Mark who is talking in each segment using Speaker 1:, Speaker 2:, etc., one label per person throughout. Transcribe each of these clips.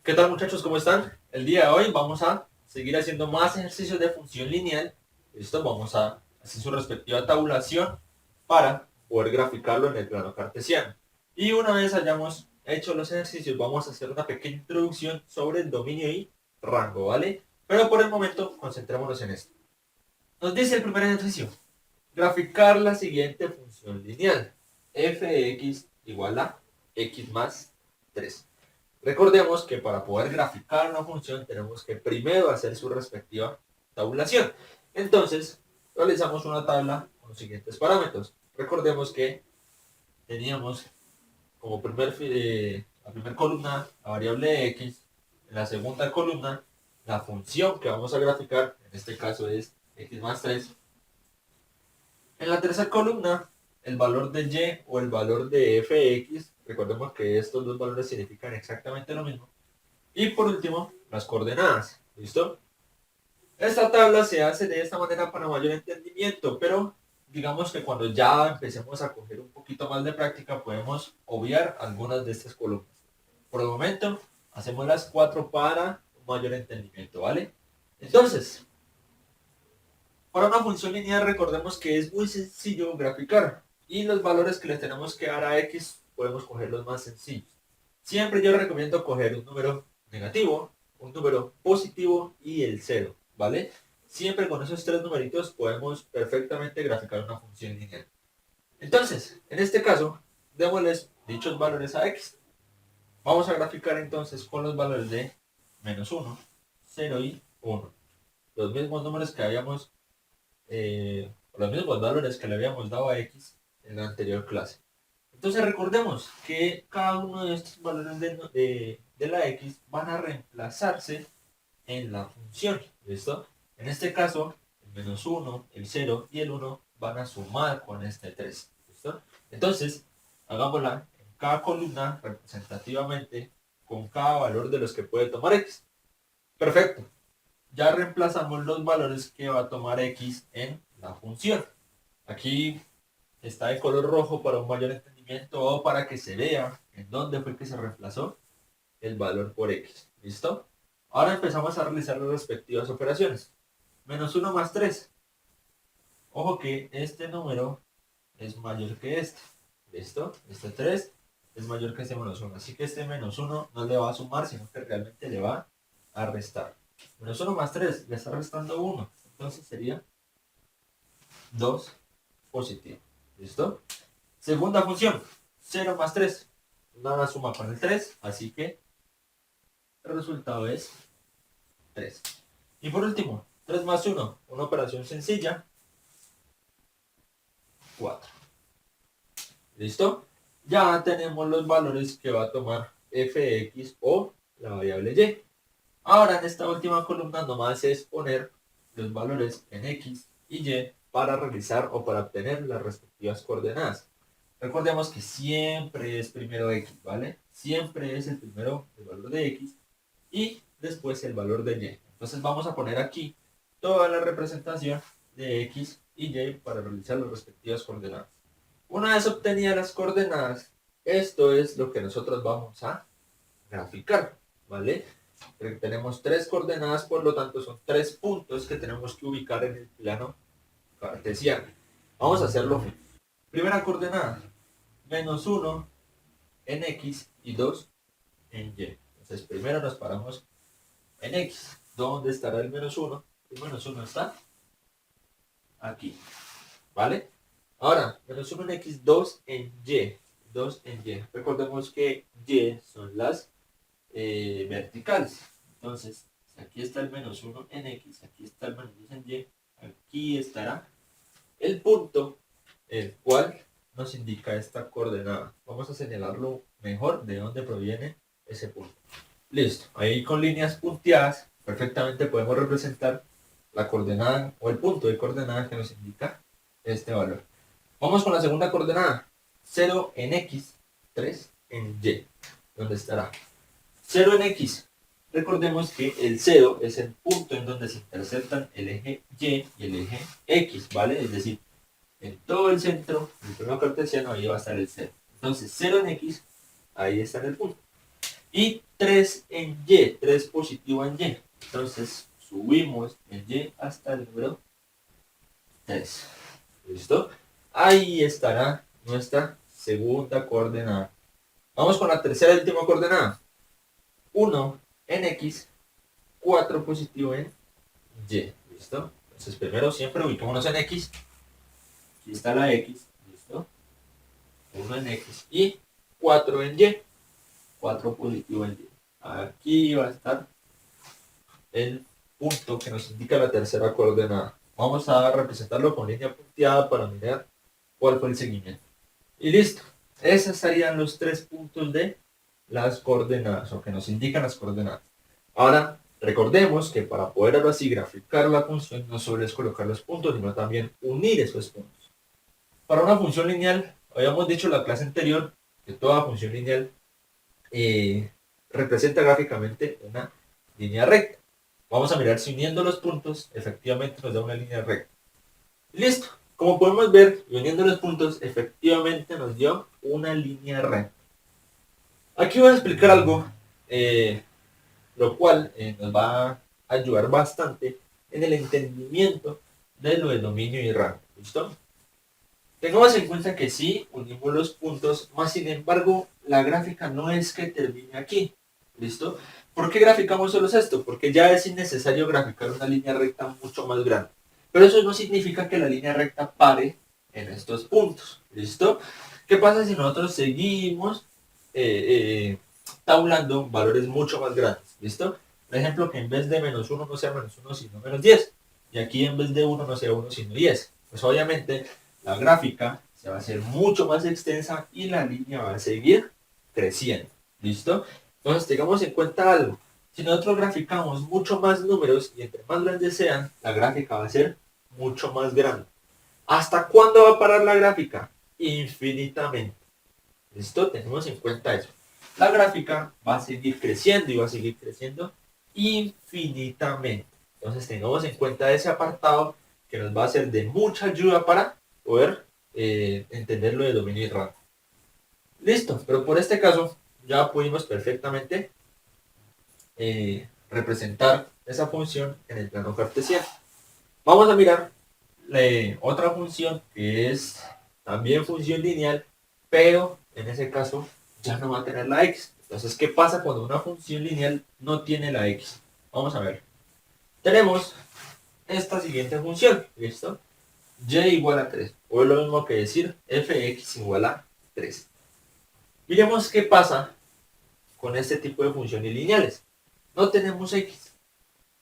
Speaker 1: ¿Qué tal muchachos? ¿Cómo están? El día de hoy vamos a seguir haciendo más ejercicios de función lineal. Listo, vamos a hacer su respectiva tabulación para poder graficarlo en el plano cartesiano. Y una vez hayamos hecho los ejercicios, vamos a hacer una pequeña introducción sobre el dominio y rango, ¿vale? Pero por el momento, concentrémonos en esto. Nos dice el primer ejercicio, graficar la siguiente función lineal. F de x igual a x más 3. Recordemos que para poder graficar una función tenemos que primero hacer su respectiva tabulación. Entonces, realizamos una tabla con los siguientes parámetros. Recordemos que teníamos como la primera columna la variable x, en la segunda columna la función que vamos a graficar, en este caso es x más 3. En la tercera columna, el valor de y o el valor de fx. Recordemos que estos dos valores significan exactamente lo mismo. Y por último, las coordenadas. ¿Listo? Esta tabla se hace de esta manera para mayor entendimiento, pero digamos que cuando ya empecemos a coger un poquito más de práctica, podemos obviar algunas de estas columnas. Por el momento, hacemos las cuatro para un mayor entendimiento, ¿vale? Entonces, para una función lineal recordemos que es muy sencillo graficar y los valores que le tenemos que dar a x podemos coger los más sencillos. Siempre yo recomiendo coger un número negativo, un número positivo y el cero, ¿vale? Siempre con esos tres numeritos podemos perfectamente graficar una función lineal. Entonces, en este caso, démosles dichos valores a x. Vamos a graficar entonces con los valores de -1, 0 y 1. Los mismos números que habíamos los mismos valores que le habíamos dado a x en la anterior clase. Entonces recordemos que cada uno de estos valores de la x van a reemplazarse en la función. ¿Listo? En este caso, el -1, el 0 y el 1 van a sumar con este 3. ¿Listo? Entonces, hagámosla en cada columna representativamente con cada valor de los que puede tomar x. Perfecto. Ya reemplazamos los valores que va a tomar x en la función. Aquí está de color rojo para un mayor entendimiento o para que se vea en dónde fue que se reemplazó el valor por x. ¿Listo? Ahora empezamos a realizar las respectivas operaciones. -1 más 3. Ojo que este número es mayor que este. ¿Listo? Este 3 es mayor que este -1. Así que este -1 no le va a sumar, sino que realmente le va a restar. -1 más 3 le está restando 1. Entonces sería 2 positivo. ¿Listo? Segunda función, 0 más 3. Nada suma con el 3, así que el resultado es 3. Y por último, 3 más 1, una operación sencilla, 4. ¿Listo? Ya tenemos los valores que va a tomar fx o la variable y. Ahora en esta última columna nomás es poner los valores en x y y para realizar o para obtener las respectivas coordenadas. Recordemos que siempre es primero x, ¿vale? Siempre es el primero el valor de x y después el valor de y. Entonces vamos a poner aquí toda la representación de x y y para realizar las respectivas coordenadas. Una vez obtenidas las coordenadas, esto es lo que nosotros vamos a graficar, ¿vale? Tenemos tres coordenadas, por lo tanto son tres puntos que tenemos que ubicar en el plano cartesiano. Vamos a hacerlo. Primera coordenada, -1 en x y 2 en y. Entonces primero nos paramos en x. ¿Dónde estará el -1? El -1 está aquí, ¿vale? Ahora, -1 en x, 2 en y. 2 en y. Recordemos que y son las verticales. Entonces, si aquí está el -1 en x, aquí está el -2 en y, aquí estará el punto el cual nos indica esta coordenada. Vamos a señalarlo mejor de dónde proviene ese punto. Listo. Ahí con líneas punteadas perfectamente podemos representar la coordenada o el punto de coordenada que nos indica este valor. Vamos con la segunda coordenada. 0 en x, 3 en y. ¿Dónde estará? 0 en x. Recordemos que el 0 es el punto en donde se interceptan el eje y y el eje x, ¿vale? Es decir, en todo el centro del plano cartesiano ahí va a estar el 0. Entonces 0 en x, ahí está en el punto. y 3 en Y, 3 positivo en Y. Entonces subimos el Y hasta el número 3. ¿Listo? Ahí estará nuestra segunda coordenada. Vamos con la tercera y última coordenada. 1 en X, 4 positivo en Y. ¿Listo? Entonces primero siempre ubiquémonos en X. Aquí está la X. ¿Listo? 1 en X y 4 en Y. 4 positivo en Y. Aquí va a estar el punto que nos indica la tercera coordenada. Vamos a representarlo con línea punteada para mirar cuál fue el seguimiento. Y listo. Esos serían los 3 puntos de las coordenadas, o que nos indican las coordenadas. Ahora, recordemos que para poder ahora sí graficar la función, no solo es colocar los puntos, sino también unir esos puntos. Para una función lineal, habíamos dicho en la clase anterior que toda función lineal representa gráficamente una línea recta. Vamos a mirar si uniendo los puntos efectivamente nos da una línea recta. Listo. Como podemos ver, uniendo los puntos efectivamente nos dio una línea recta. Aquí voy a explicar algo, lo cual nos va a ayudar bastante en el entendimiento de lo del dominio y rango. ¿Listo? Tengamos en cuenta que sí, unimos los puntos, más sin embargo, la gráfica no es que termine aquí. ¿Listo? ¿Por qué graficamos solo esto? Porque ya es innecesario graficar una línea recta mucho más grande. Pero eso no significa que la línea recta pare en estos puntos. ¿Listo? ¿Qué pasa si nosotros seguimos tabulando valores mucho más grandes? ¿Listo? Por ejemplo, que en vez de menos 1 no sea menos 1, sino menos 10. Y aquí en vez de 1 no sea 1, sino 10. Pues obviamente la gráfica se va a hacer mucho más extensa y la línea va a seguir creciendo. ¿Listo? Entonces tengamos en cuenta algo. Si nosotros graficamos mucho más números y entre más grandes sean, la gráfica va a ser mucho más grande. ¿Hasta cuándo va a parar la gráfica? Infinitamente. ¿Listo? Tenemos en cuenta eso. La gráfica va a seguir creciendo y va a seguir creciendo infinitamente. Entonces tengamos en cuenta ese apartado que nos va a ser de mucha ayuda para poder entender lo de dominio y rango. Listo, pero por este caso ya pudimos perfectamente representar esa función en el plano cartesiano. Vamos a mirar otra función que es también función lineal, pero en ese caso ya no va a tener la x. Entonces, ¿qué pasa cuando una función lineal no tiene la x? Vamos a ver. Tenemos esta siguiente función, ¿listo? Y igual a 3, o es lo mismo que decir fx igual a 3. Miremos qué pasa con este tipo de funciones lineales. No tenemos x.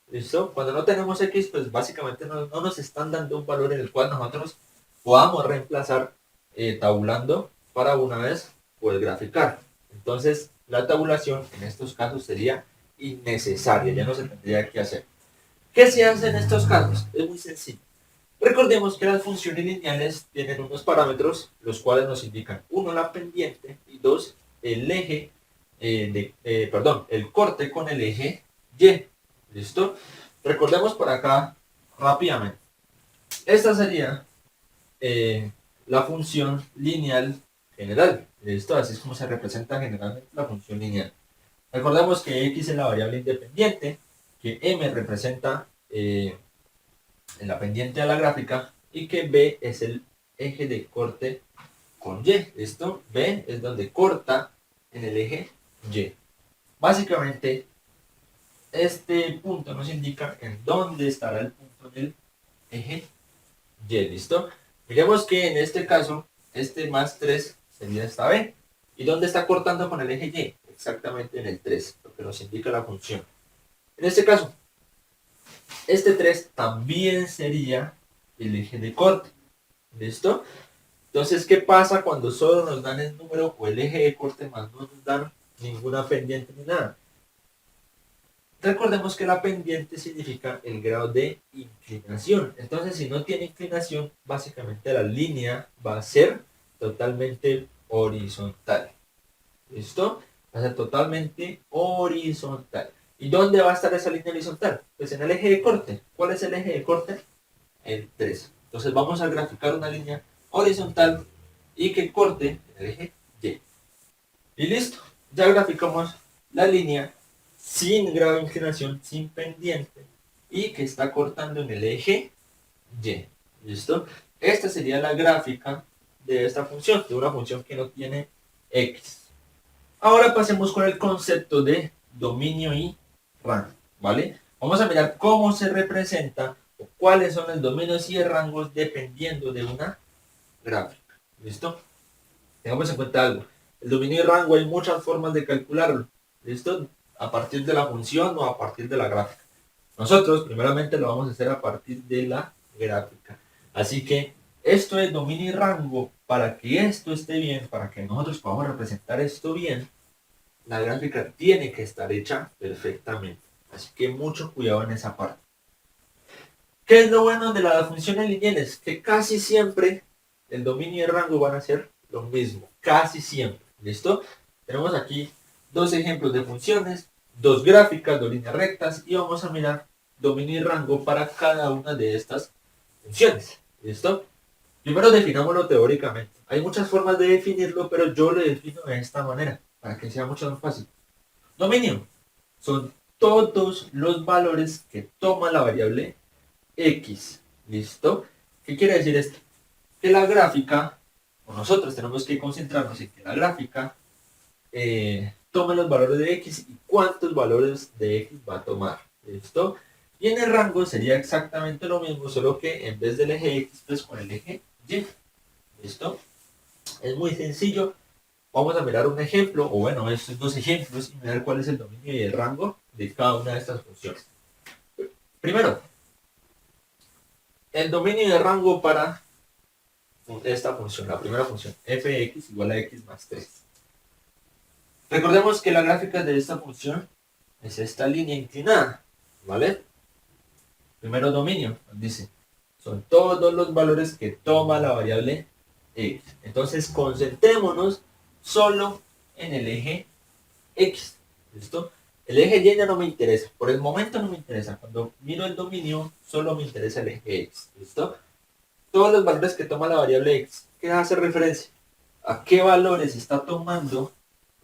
Speaker 1: ¿Listo? Cuando no tenemos x, pues básicamente no nos están dando un valor en el cual nosotros podamos reemplazar tabulando para una vez poder graficar. Entonces, la tabulación en estos casos sería innecesaria, ya no se tendría que hacer. ¿Qué se hace en estos casos? Es muy sencillo. Recordemos que las funciones lineales tienen unos parámetros, los cuales nos indican, uno, la pendiente, y dos, el eje, el corte con el eje Y. ¿Listo? Recordemos por acá rápidamente. Esta sería la función lineal general. ¿Listo? Así es como se representa generalmente la función lineal. Recordemos que x es la variable independiente, que m representa la pendiente a la gráfica y que b es el eje de corte con y. ¿Listo? B es donde corta en el eje y. Básicamente, este punto nos indica en dónde estará el punto del eje y. ¿Listo? Miremos que en este caso, este más 3 sería esta b. ¿Y dónde está cortando con el eje y? Exactamente en el 3, lo que nos indica la función. En este caso, este 3 también sería el eje de corte. ¿Listo? Entonces, ¿qué pasa cuando solo nos dan el número o el eje de corte más no nos dan ninguna pendiente ni nada? Recordemos que la pendiente significa el grado de inclinación. Entonces, si no tiene inclinación, básicamente la línea va a ser totalmente horizontal. ¿Listo? Va a ser totalmente horizontal. ¿Y dónde va a estar esa línea horizontal? Pues en el eje de corte. ¿Cuál es el eje de corte? El 3. Entonces vamos a graficar una línea horizontal y que corte el eje Y. Y listo. Ya graficamos la línea sin grado de inclinación, sin pendiente, y que está cortando en el eje Y. ¿Listo? Esta sería la gráfica de esta función, de una función que no tiene x. Ahora pasemos con el concepto de dominio y rango, ¿vale? Vamos a mirar cómo se representa o cuáles son los dominios y rangos dependiendo de una gráfica. ¿Listo? Tengamos en cuenta algo. El dominio y rango hay muchas formas de calcularlo. ¿Listo? A partir de la función o a partir de la gráfica. Nosotros primeramente lo vamos a hacer a partir de la gráfica. Así que esto es dominio y rango. Para que esto esté bien, para que nosotros podamos representar esto bien, la gráfica tiene que estar hecha perfectamente. Así que mucho cuidado en esa parte. ¿Qué es lo bueno de las funciones lineales? Que casi siempre el dominio y el rango van a ser lo mismo. Casi siempre. ¿Listo? Tenemos aquí dos ejemplos de funciones, dos gráficas, dos líneas rectas y vamos a mirar dominio y rango para cada una de estas funciones. ¿Listo? Primero definámoslo teóricamente. Hay muchas formas de definirlo, pero yo lo defino de esta manera, para que sea mucho más fácil. Dominio son todos los valores que toma la variable x. ¿Listo? ¿Qué quiere decir esto? Que la gráfica, o nosotros tenemos que concentrarnos en que la gráfica tome los valores de x y cuántos valores de x va a tomar. ¿Listo? Y en el rango sería exactamente lo mismo, solo que en vez del eje x, pues con el eje y. ¿Listo? Es muy sencillo. Vamos a mirar un ejemplo, o bueno, estos dos ejemplos, y mirar cuál es el dominio y el rango de cada una de estas funciones. Primero, el dominio y el rango para esta función, la primera función, fx igual a x más 3. Recordemos que la gráfica de esta función es esta línea inclinada, ¿vale? Primero dominio, nos dice, son todos los valores que toma la variable x. Entonces concentrémonos solo en el eje x, ¿listo? El eje y ya no me interesa, por el momento no me interesa. Cuando miro el dominio, solo me interesa el eje x, ¿listo? Todos los valores que toma la variable x, ¿qué hace referencia? ¿A qué valores está tomando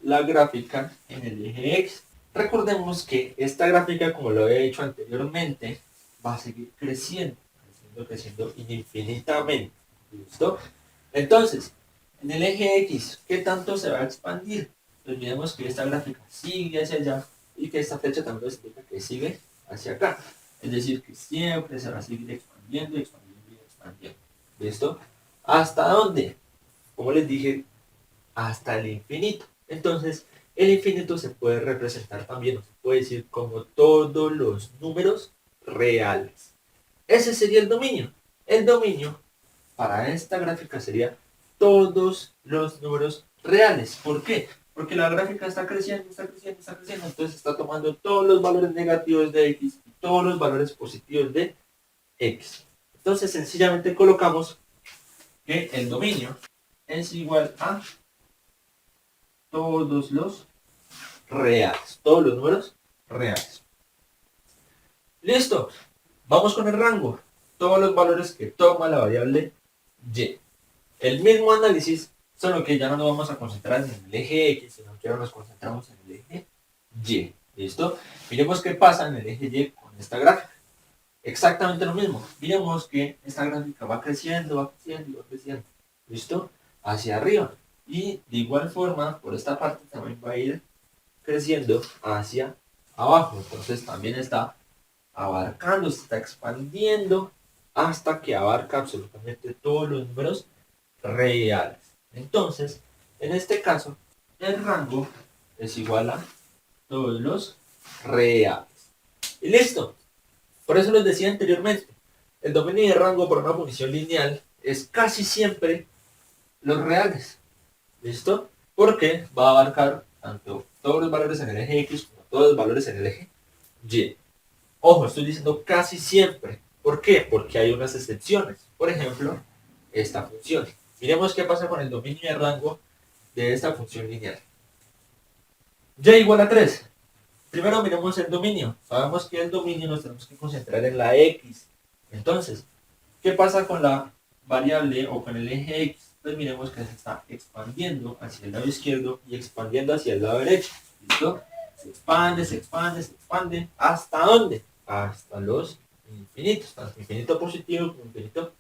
Speaker 1: la gráfica en el eje x? Recordemos que esta gráfica, como lo he dicho anteriormente, va a seguir creciendo, creciendo infinitamente, ¿listo? Entonces, en el eje x, ¿qué tanto se va a expandir? Pues miremos que esta gráfica sigue hacia allá y que esta flecha también significa que sigue hacia acá. Es decir, que siempre se va a seguir expandiendo, expandiendo y expandiendo. ¿Listo? ¿Hasta dónde? Como les dije, hasta el infinito. Entonces, el infinito se puede representar también, o se puede decir como todos los números reales. Ese sería el dominio. El dominio para esta gráfica sería todos los números reales. ¿Por qué? Porque la gráfica está creciendo, está creciendo, está creciendo, entonces está tomando todos los valores negativos de x y todos los valores positivos de x. Entonces sencillamente colocamos que el dominio es igual a todos los reales, todos los números reales. Listo, vamos con el rango, todos los valores que toma la variable y. El mismo análisis, solo que ya no nos vamos a concentrar en el eje X, sino que ahora nos concentramos en el eje Y. ¿Listo? Miremos qué pasa en el eje Y con esta gráfica. Exactamente lo mismo. Miremos que esta gráfica va creciendo, va creciendo y va creciendo. ¿Listo? Hacia arriba. Y de igual forma, por esta parte también va a ir creciendo hacia abajo. Entonces también está abarcando, se está expandiendo hasta que abarca absolutamente todos los números reales. Entonces, en este caso, el rango es igual a todos los reales. Y listo. Por eso les decía anteriormente, el dominio de rango para una función lineal es casi siempre los reales. ¿Listo? Porque va a abarcar tanto todos los valores en el eje X como todos los valores en el eje Y. Ojo, estoy diciendo casi siempre. ¿Por qué? Porque hay unas excepciones. Por ejemplo, esta función. Miremos qué pasa con el dominio de rango de esta función lineal. Y igual a 3. Primero miremos el dominio. Sabemos que el dominio nos tenemos que concentrar en la x. Entonces, ¿qué pasa con la variable o con el eje x? Pues miremos que se está expandiendo hacia el lado izquierdo y expandiendo hacia el lado derecho. ¿Listo? se expande, se expande, se expande. ¿Hasta dónde? Hasta los infinitos, tanto infinito positivo como infinito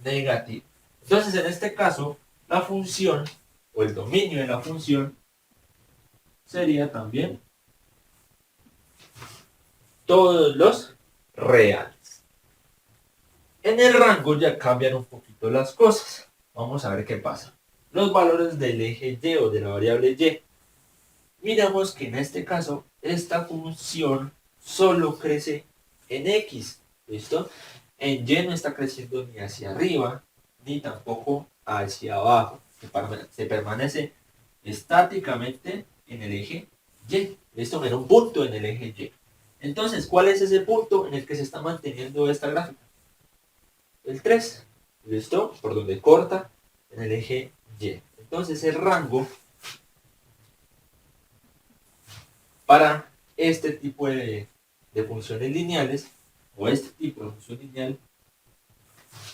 Speaker 1: negativo. Entonces, en este caso, la función o el dominio de la función sería también todos los reales. En el rango ya cambian un poquito las cosas. Vamos a ver qué pasa. Los valores del eje y o de la variable y. Miramos que en este caso, esta función solo crece en x. ¿Listo? En y no está creciendo ni hacia arriba, ni tampoco hacia abajo. Se permanece estáticamente en el eje y. ¿Listo? En un punto en el eje y. Entonces, ¿cuál es ese punto en el que se está manteniendo esta gráfica? El 3. ¿Listo? Por donde corta en el eje y. Entonces, el rango para este tipo de funciones lineales, o este tipo de función lineal,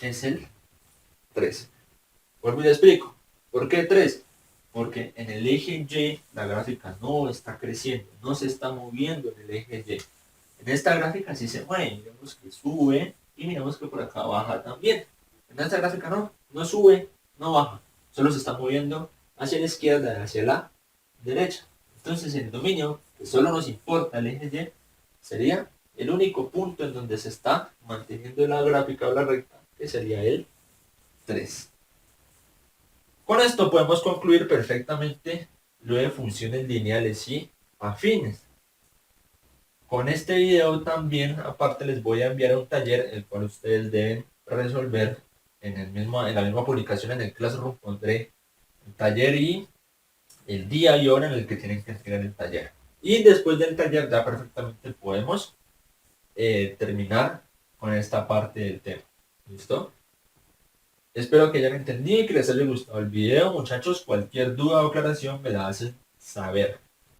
Speaker 1: es el 3. Vuelvo y le explico. ¿Por qué 3? Porque en el eje Y la gráfica no está creciendo, no se está moviendo en el eje Y. En esta gráfica sí se mueve, miremos que sube y miremos que por acá baja también. En esta gráfica no sube, no baja, solo se está moviendo hacia la izquierda, hacia la derecha. Entonces el dominio, que solo nos importa el eje Y, sería el único punto en donde se está manteniendo la gráfica o la recta, que sería el 3. Con esto podemos concluir perfectamente lo de funciones lineales y afines. Con este video también, aparte, les voy a enviar un taller, el cual ustedes deben resolver en la misma publicación en el Classroom. Pondré el taller y el día y hora en el que tienen que entregar el taller. Y después del taller ya perfectamente podemos terminar con esta parte del tema. ¿Listo? Espero que hayan entendido y que les haya gustado el video, muchachos. Cualquier duda o aclaración me la hacen saber.